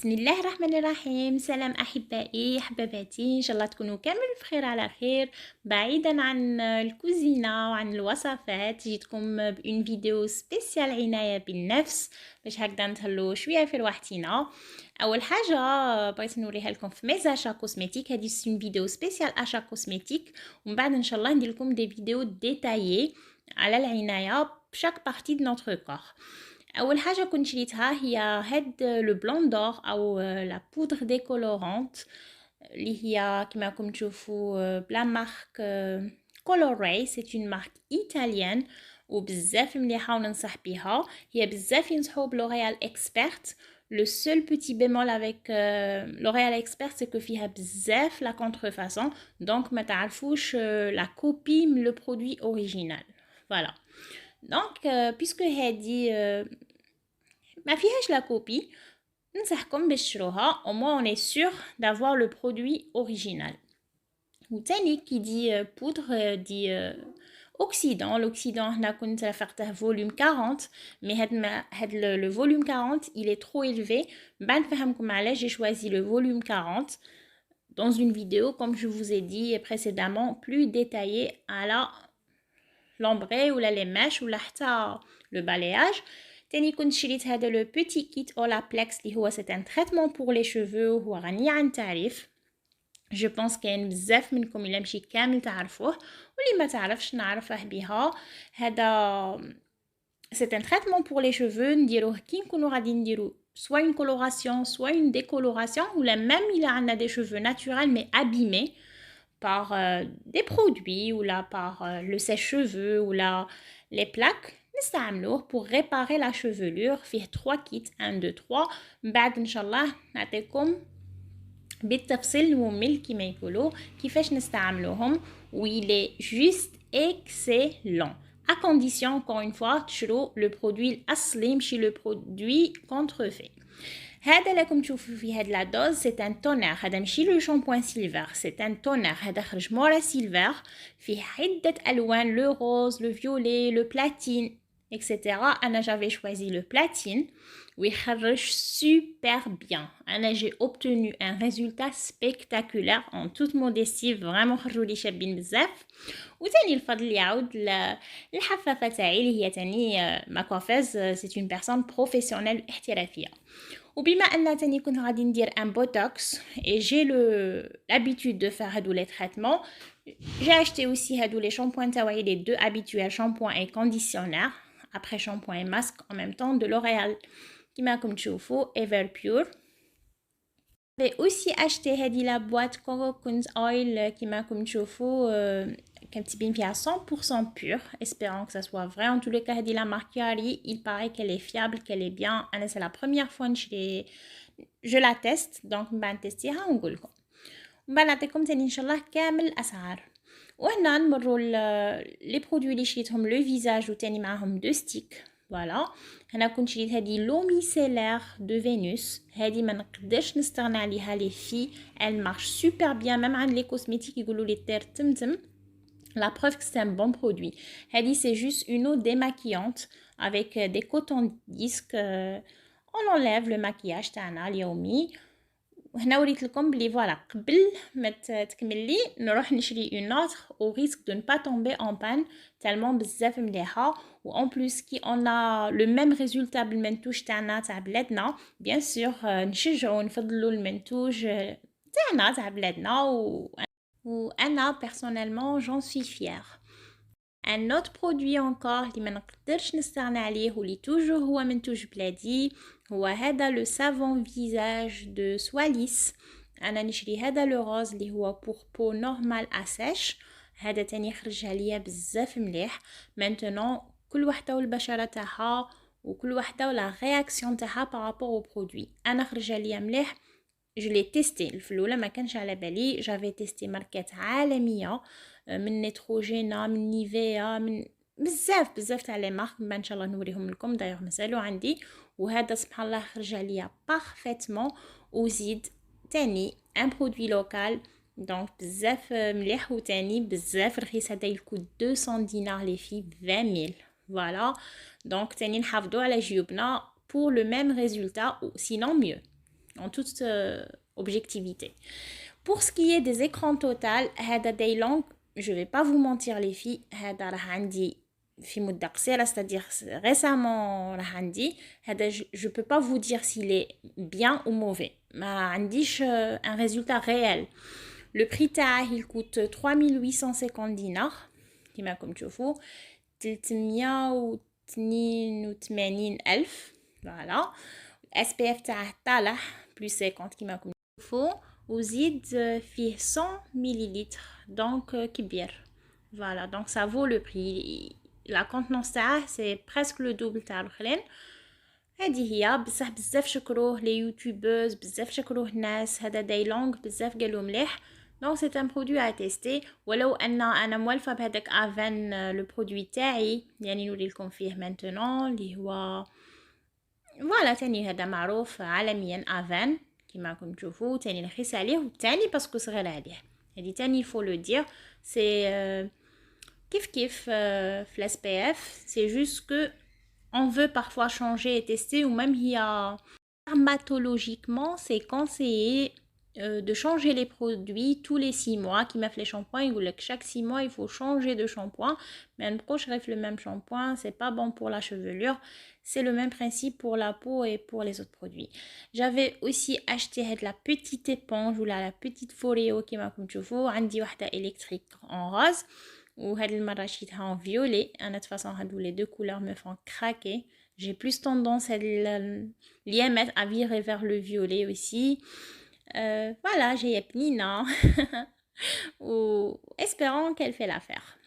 بسم الله الرحمن الرحيم. سلام أحبائي حباباتي، إن شاء الله تكونوا كامل بخير على خير. بعيدا عن الكوزينة وعن الوصفات جيتكم بأون فيديو سبيسيال عناية بالنفس باش هكذا نتهلو شوية في رواحتنا. أول حاجة بغيت نوريها لكم في ميزاشا كوسميتيك، هذه سون فيديو سبيسيال أشا كوسميتيك، ومن بعد إن شاء الله ندير لكم دي فيديو ديتايي على العناية بشاك بارتي دو نوتر كور. اول حاجه كنت شريتها هي هاد لو بلون دور او لا بودر ديكولورانت اللي هي كما راكم تشوفوا بلا مارك كولوراي. سي اون مارك ايطاليان وبزاف مليحه وننصح بها. هي بزاف ينصحوا بلوريال اكسبرت. Le seul petit bémol avec L'Oréal Expert, c'est que فيها بزاف la contrefaçon, donc ما تعرفوش la copie le produit original. Voilà. Donc puisque هادي ما فيهاش la copie, ننصحكم باش تشروها. au moins on est sûr d'avoir le produit original. وتاني كي دي بودر دي اوكسيدون. l'oxydant هنا كنت رفعته فوليوم 40 مي هاد le volume 40 il est trop élevé. بعد نفهمكم علاش j'ai choisi le volume 40 dans une vidéo comme je vous ai dit précédemment plus détaillée على l'ombré ou les mèches ou حتى le balayage. تاني كنت شريت هذا لو بوتي كيت اولابلكس اللي هو سي ان تريتمون بور لي شوفو وهو غني عن تعريف. جو بونس كاين بزاف منكم الا مشي كامل تعرفوه، واللي ما تعرفش نعرفه بها. هذا سي ان تريتمون بور لي شوفو نديروه كي نكونوا غادي نديرو soit une coloration soit une décoloration ou même il a des cheveux naturels mais abîmés par des produits ou là par le sèche-cheveux ou là les plaques. نستعملوه pour réparer la chevelure. فيه 3 kits 1 2 3. بعد ان شاء الله نعطيكم بالتفصيل الممل كما يقولوا كيفاش نستعملوهم. ويل est juste excellent à condition encore une fois تشرو le produit الأصلي ماشي le produit contrefait. هذا لكم تشوفوا في هاد لا دوز سي ان تونر. هذا ماشي لو شامبوان سيلفر، سي ان تونر. هذا خرج مورا سيلفر، فيه عدة ألوان، لو روز لو فيولي لو بلاتين اكسيتيرا. انا جافي شوازي لو بلاتين ويخرج سوبر بيان. انا جي اوبتونو ان ريزولتا سبيكتاكولار ان توت موديستي، فريمون خرجوا لي شابين بزاف. وتاني الفضل يعود للحفافه تاعي اللي هي تاني ما كوافيز سي اون بيرسون بروفيسيونيل احترافيه. وبما ان تاني كنت غادي ندير ان بوتوكس اي جي l'habitude de faire هادو لي تريتمون، j'ai acheté aussi هادو لي شامبوان تاعي لي دو habituels shampoing et conditionner après shampoing et masque en même temps de L'Oréal كيما راكم تشوفوا Everpure. j'ai aussi acheté هادي لا boîte Cocoons Oil كيما راكم تشوفوا كاتبين فيها 100% pur, espérant que ça soit vrai. En tous les cas هادي لا marque Yari, il paraît qu'elle est fiable, qu'elle est bien. انا c'est la première fois je la teste, donc نبان نتستيها ونقول لكم نبان نعطيكم تاني ان شاء الله كامل الاسعار. وهنا نمروا لي برودوي اللي شريتهم لو فيزاج وتاني معاهم دو ستيك. فوالا هنا كنت شريت هذه لو ميسيلير دو فينوس. هذه ما نقدرش نستغنى عليها لي في elle marche super bien même عند لي كوسميتيك يقولوا لي طير تمتم. La preuve que c'est un bon produit. Hadi, c'est juste une eau démaquillante avec des cotons-disques. On enlève le maquillage تاعنا اليومي. وهنا وريت لكم بلي فوالا قبل ما تكملي نروح نشري une autre au risque de ne pas tomber en panne tellement بزاف مليحه. و en plus كي on a le même résultat بالمنتوج تاعنا تاع بلادنا bien sûr نشجعوا نفضلوا المنتوج تاعنا تاع بلادنا. و أنا personnellement j'en suis fière. Un autre produit encore اللي ما نقدرش نستغنى عليه واللي توجور هو منتوج بلادي هو هذا لو سافون فيزاج دو سواليس. انا نشري هذا لو روز اللي هو بور بو نورمال اسيش. هذا تاني خرجها ليا بزاف مليح. مانتونون كل وحده والبشره تاعها وكل وحده ولا رياكسيون تاعها بارابور او برودوي. انا خرجها ليا مليح. جو لي تيستي في الاولى ما كانش على بالي. جافي تيستي ماركات عالميه من نيتروجينا من نيفيا من بزاف تاع لي مارك. ان شاء الله نوريهم لكم دايوغ مازالوا عندي. وهذا سبحان الله خرج عليا بارفيتمون. وزيد تاني ان برودوي لوكال دونك بزاف مليح وتاني بزاف رخيص. هذا يكو 200 دينار لي في 20000. فوالا دونك تاني نحافظوا على جيوبنا pour le même résultat ou sinon mieux. en toute objectivité. Pour ce qui est des écrans total, هذا day long, je vais pas vous mentir les filles, هذا راه عندي في مدة قصيرة, c'est-à-dire récemment راه عندي, هذا je peux pas vous dire s'il est bien ou mauvais. ما عنديش un résultat réel. Le prix تاعه il coûte 3850 dinars, كما راكم تشوفوا, 382 ألف, voilà. SPF تاعه طالع plus 50 كما راكم تشوفوا, وزيد فيه 100 مليلتر, donc كبير. Voilà, donc ça vaut le prix. La contenance تاعه c'est presque le double تاع الأخرين. هذه هي. بزاف شكروه لي يوتيوبرز, بزاف شكروه الناس. هذا داي لونغ بزاف قالوا مليح. Donc c'est un produit à tester. ولو ان انا موالفه بهذاك افان لو برودوي تاعي, يعني نوري لكم فيه maintenant اللي هو فوالا. تاني هذا معروف عالميا افان كيما راكم تشوفوا. تاني رخيص عليه, وتاني باسكو صغير عليه. هذه تاني faut le dire, c'est كيف في الاس بي اف. c'est juste que on veut parfois changer et tester, ou même il y a dermatologiquement c'est conseillé de changer les produits tous les 6 mois. Qui m'a fait les shampoings, il dit que chaque 6 mois il faut changer de shampoing, mais un proche rêve le même shampoing, c'est pas bon pour la chevelure. C'est le même principe pour la peau et pour les autres produits. J'avais aussi acheté la petite éponge ou la petite Foreo qui m'a comme tu vois, عندي واحدة électrique en rose, ou هاد المرة شريتها en violet. أنا de toute façon هادو les deux couleurs me font craquer. J'ai plus tendance à les mettre à virer vers le violet aussi. Voilà, j'ai Nina. Ou espérons qu'elle fait l'affaire.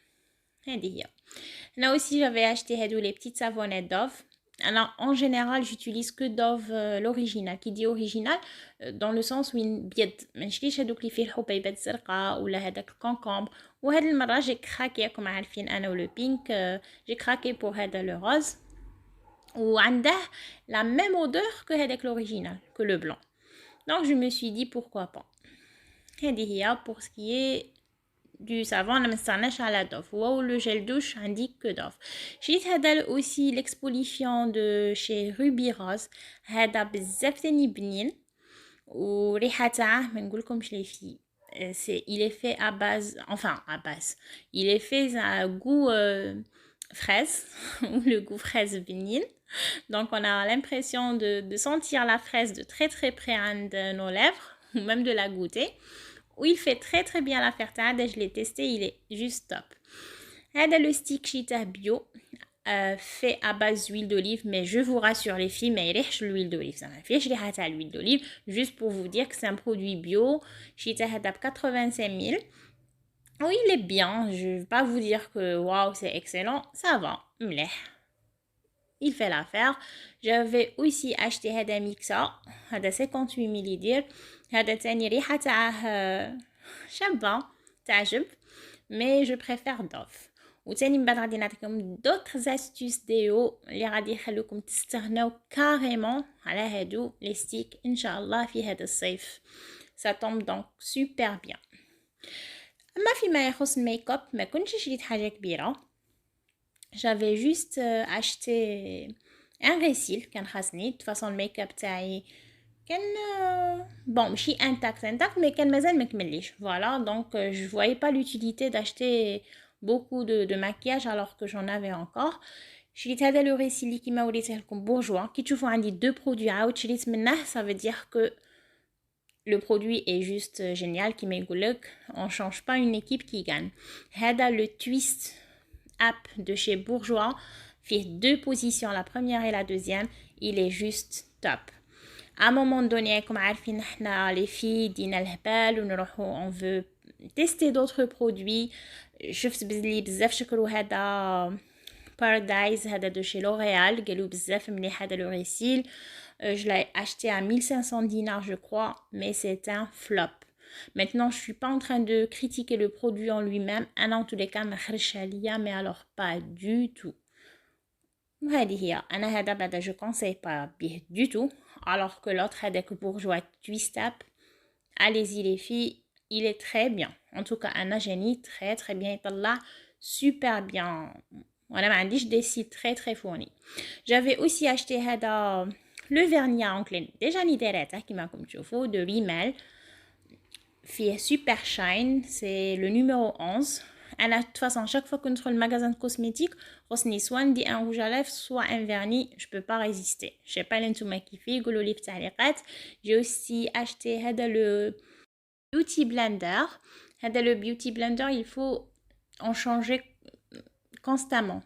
Là aussi, j'avais acheté les petites savonnettes Dove. Alors, en général, j'utilise que Dove l'original. Qui dit original, dans le sens où il bied. Mais je dis هذوك اللي فيه الحبيبات الزرقاء ولا هذاك الكونكومبر. وهذه المرة j'ai craqué, comme عارفين أنا و le pink. J'ai craqué pour هذا le rose. وعنده la même odeur que هذاك l'original, que le blanc. Donc, je me suis dit pourquoi pas. هذه هي pour ce qui est du savon. أنا ما نستغناش على Dove. هو le gel douche indique que Dove. شريت هذا aussi l'exfoliant de chez Ruby Rose. هذا بزاف تاني بنين, وريحة تاعه ما نقولكمش لي في. Il est fait à base, enfin à base, il est fait à goût fraise, ou le goût fraise بنين. Donc on a l'impression de sentir la fraise de très très près de nos lèvres, ou même de la goûter. Où il fait très très bien l'affaire تاعه. Je l'ai testé, il est juste top. هذا le stick شيته bio, fait à base d'huile d'olive, mais je vous rassure les filles, mais il ريحش l'huile d'olive, ça m'a fait ريحة تاع l'huile d'olive. Juste pour vous dire que c'est un produit bio. شيته هذا ب 85 000. Oui, il est bien, je ne vais pas vous dire que waouh c'est excellent, ça va, مليح. Il fait l'affaire. J'avais aussi acheté هذا ميكسا, هذا 58 مليلتر. هذا تاني ريحة تاعه شابة, تعجب, mais je préfère Dove. وتاني من بعد غادي نعطيكم d'autres astuces ديو اللي غادي يخلوكم تستغناو كاريمون على هادو لي ستيك ان شاء الله في هذا الصيف. Ça tombe donc super bien. اما فيما يخص الميك اب ما كنتش شريت حاجة كبيرة. J'avais juste acheté un récil كان خاصني. De toute façon الميك-up تاعي كان bon ماشي intact mais كان مازال مكمليش. Voilà, donc je voyais pas l'utilité d'acheter beaucoup de maquillage alors que j'en avais encore. شريت هذا le récil اللي كيما وريته لكم bourgeois. كي تشوفوا عندي deux produits عاود شريت منه, ça veut dire que le produit est juste génial. كيما يقولك on change pas une équipe qui gagne. هذا le twist app de chez Bourjois fait 2 positions, la première et la deuxième. Il est juste top. À un moment donné, comme عارفين احنا les filles دينا الهبال ونروحوا on veut tester d'autres produits. شفت بلي بزاف شكروا هذا Paradise, هذا de chez L'Oréal, قالوا بزاف مليح هذا le récil. Je l'ai acheté à 1500 dinars je crois, mais c'est un flop. Maintenant, je suis pas en train de critiquer le produit en lui-même. En tous les cas, mais alors pas du tout. Je conseille pas bien du tout. Alors que l'autre, avec Bourjois Twist Up, allez-y les filles, il est très bien. En tout cas, Anna Jenny, très très bien. Là, super bien. Voilà, des cils très très fournis. J'avais aussi acheté هذا لو فيرني اونكلين ديجا ني دايرته كيما راكم تشوفوا دو ريمال فيه سوبر شاين سي لو نيميرو 11. انا de toute façon chaque fois que ندخل المغازان كوزميتيك خصني سوا ندي ان روج à lèvres سوا ان فيرني je peux pas résister. je sais pas نتوما كيفي قولوا لي في التعليقات. j'ai aussi acheté هذا le beauty blender. هذا le beauty blender il faut en changer constamment,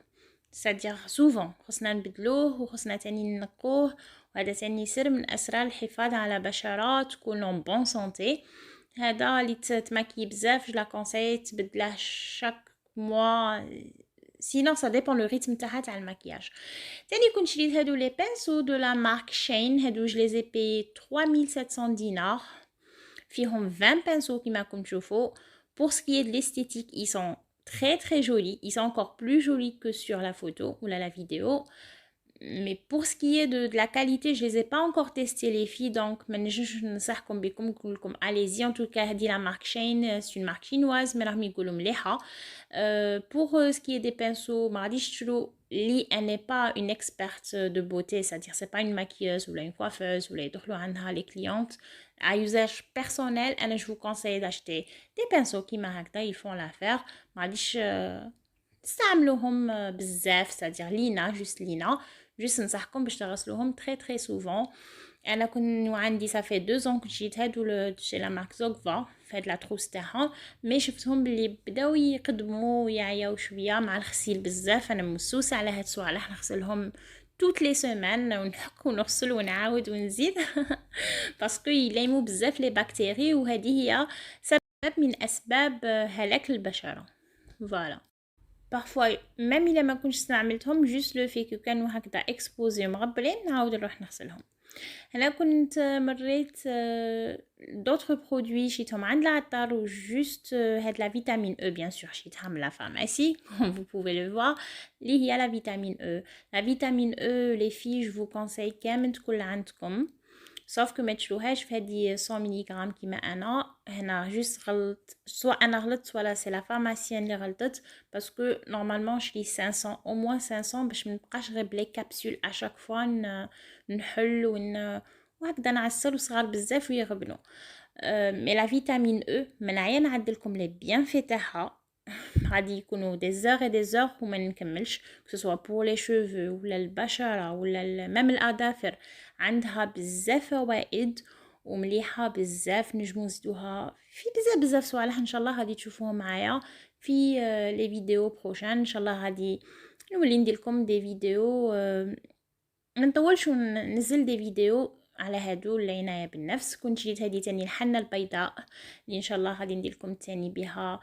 c'est-à-dire souvent خصنا نبدلوه وخصنا تاني نقوه. وهذا تاني سر من اسرار الحفاظ على بشرة تكون en bonne santé. هذا اللي تماكي بزاف جو لا كونساي تبدله شاك موا سينو سا ديبون لو ريتم تاعها تاع المكياج. تاني كنت شريت هادو لي بانسو دو لا مارك شين. هادو جو لي زي بي 3700 دينار. فيهم 20 بانسو كيما راكم تشوفوا. pour ce qui est de l'esthétique ils sont très très jolis, ils sont encore plus jolis que sur la photo ou la vidéo. Mais pour ce qui est de la qualité, je les ai pas encore testés les filles, donc allez-y. En tout cas, dit la marque Shane, c'est une marque chinoise, mais pour ce qui est des pinceaux, Li, elle n'est pas une experte de beauté, c'est-à-dire c'est pas une maquilleuse ou une coiffeuse ou les clientes. À usage personnel, je vous conseille d'acheter des pinceaux qui ils font l'affaire. تستعملوهم بزاف c'est-à-dire لينا juste لينا juste نصحكم باش تغسلوهم très très souvent. انا كنت عندي ça fait 2 ans كنت جيت هادو chez la marque Zogva فهاد لا تروس تاعهم مي شفتهم بلي بداو يقدموا ويعياو شويه مع الغسيل بزاف. انا مسوسه على هاد الصوالح نغسلهم toutes les semaines ونحك ونغسل ونعاود ونزيد باسكو يليموا بزاف لي بكتيري وهذه هي سبب من اسباب هلاك البشره. فوالا parfois même إلا ما كنتش استعملتهم juste le fait que كانوا هكذا exposés مغبلين نعاود نروح نغسلهم. هنا كنت مريت d'autres produits شيتهم عند العطار و juste هاد la vitamine E bien sûr شيتها من la pharmacie comme vous pouvez le voir اللي هي la vitamine E. La vitamine E les filles je vous conseille كامل تكون عندكم sauf que ما تشروهاش في هذه 100 ملغ كيما انا هنا جوست غلط سواء انا غلطت ولا سي لا فارماسيان اللي غلطت باسكو نورمالمون شري 500 au moins 500 باش ما نبقاش غير بلي كابسول اشاك فوا نحل وهكذا نعسل وصغار بزاف ويغبنوا. مي لا فيتامين او منعيا نعدلكم لي بيانفي تاعها غادي يكونوا دي زور اي دي زور وما نكملش que ce soit pour les cheveux ولا البشره ولا ميم الاظافر. عندها بزاف فوائد ومليحه بزاف نجمو نزيدوها في بزاف صوالح ان شاء الله غادي تشوفوهم معايا في لي فيديو بروشان. ان شاء الله غادي نولي ندير لكم دي فيديو ما نطولش وننزل دي فيديو على هادو العنايه بالنفس. كنت جيت هذه تاني الحنه البيضاء اللي ان شاء الله غادي ندير لكم تاني بها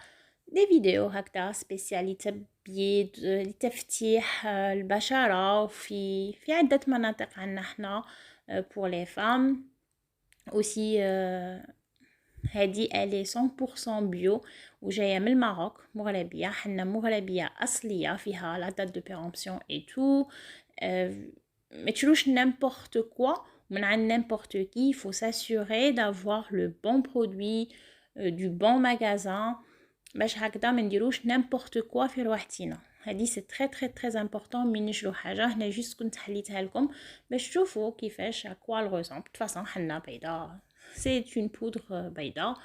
دي فيديو هكذا سبيسيال تبييض لتفتيح البشره وفي عده مناطق عندنا احنا pour les femmes aussi. هذه elle est 100% bio وجايه من الماروك مغربيه. حنا مغربيه اصليه فيها لا دات دو بيرامبسيون اي تو. ما تشروش n'importe quoi من عند n'importe qui. Il faut s'assurer d'avoir le bon produit du bon magasin باش هكذا ما نديروش n'importe quoi في روحتنا. هذه سي تري تري تري امبورطون. من نشرو حاجه هنا جوست كنت حليتها لكم باش تشوفوا كيفاش اكوا الغوزون. بطفاصون حنا بيضاء سي اون بودر بيضاء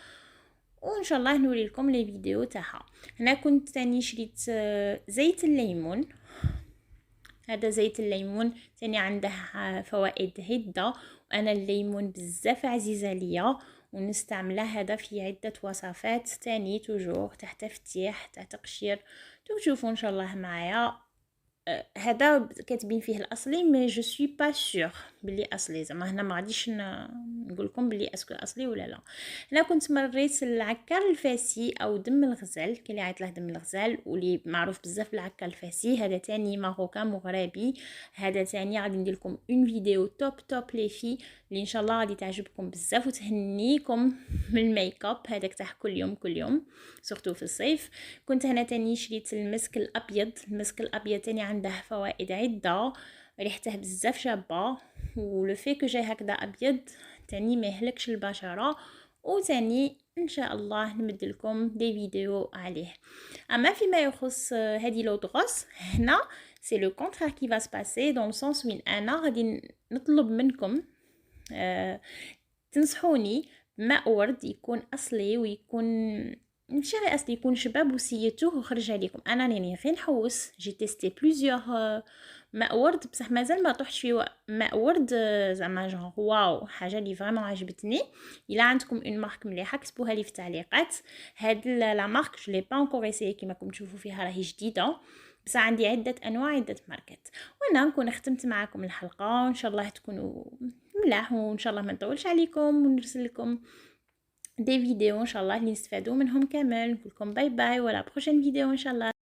وان شاء الله نوري لكم لي فيديو تاعها. هنا كنت ثاني شريت زيت الليمون. هذا زيت الليمون ثاني عنده فوائد عده وانا الليمون بزاف عزيزه ليا ونستعمله هذا في عده وصفات ثاني توجور تاع تفتيح تاع تقشير. تشوفوا ان شاء الله معايا. هذا كاتبين فيه الاصلي مي جو سوي با سور بلي اصلي زعما هنا ما غاديش نقول لكم بلي اسكو اصلي ولا لا. انا كنت مريت العكار الفاسي او دم الغزال كاين اللي عيط له دم الغزال واللي معروف بزاف بالعكار الفاسي. هذا تاني ماروكان مغربي. هذا تاني غادي ندير لكم اون فيديو توب لي في اللي ان شاء الله غادي تعجبكم بزاف وتهنيكم من الميك اب هذاك تاع كل يوم سورتو في الصيف. كنت هنا تاني شريت المسك الابيض. المسك الابيض تاني عنده فوائد عده ريحته بزاف شابه ولو في كو جاي هكذا ابيض تاني ما يهلكش البشره وتاني ان شاء الله نمد لكم دي فيديو عليه. اما فيما يخص هذه لو دغوس هنا سي لو كونترير كي va se passer dans le sens وين انا غادي نطلب منكم تنصحوني بماء ورد يكون اصلي، ويكون ماشي غير اصلي، يكون شباب وسيتوه وخرج عليكم. انا راني غير نحوس، جي تيستي بليزيور ماء ورد، بصح مازال ما طحتش في ماء ورد زعما جون واو، حاجه اللي فريمون عجبتني. الا عندكم اون مارك مليحه كتبوها لي في التعليقات. هاد لا مارك جو لي با انكور اسيي، كيما راكم تشوفوا فيها راهي جديده، بس عندي عده انواع، عده ماركات. وانا نكون ختمت معكم الحلقه، وان شاء الله تكونوا ملاح، وان شاء الله ما نطولش عليكم، ونرسل لكم دي فيديو ان شاء الله اللي نستفادوا منهم كامل. نقول لكم باي باي، ولا بروشين فيديو ان شاء الله.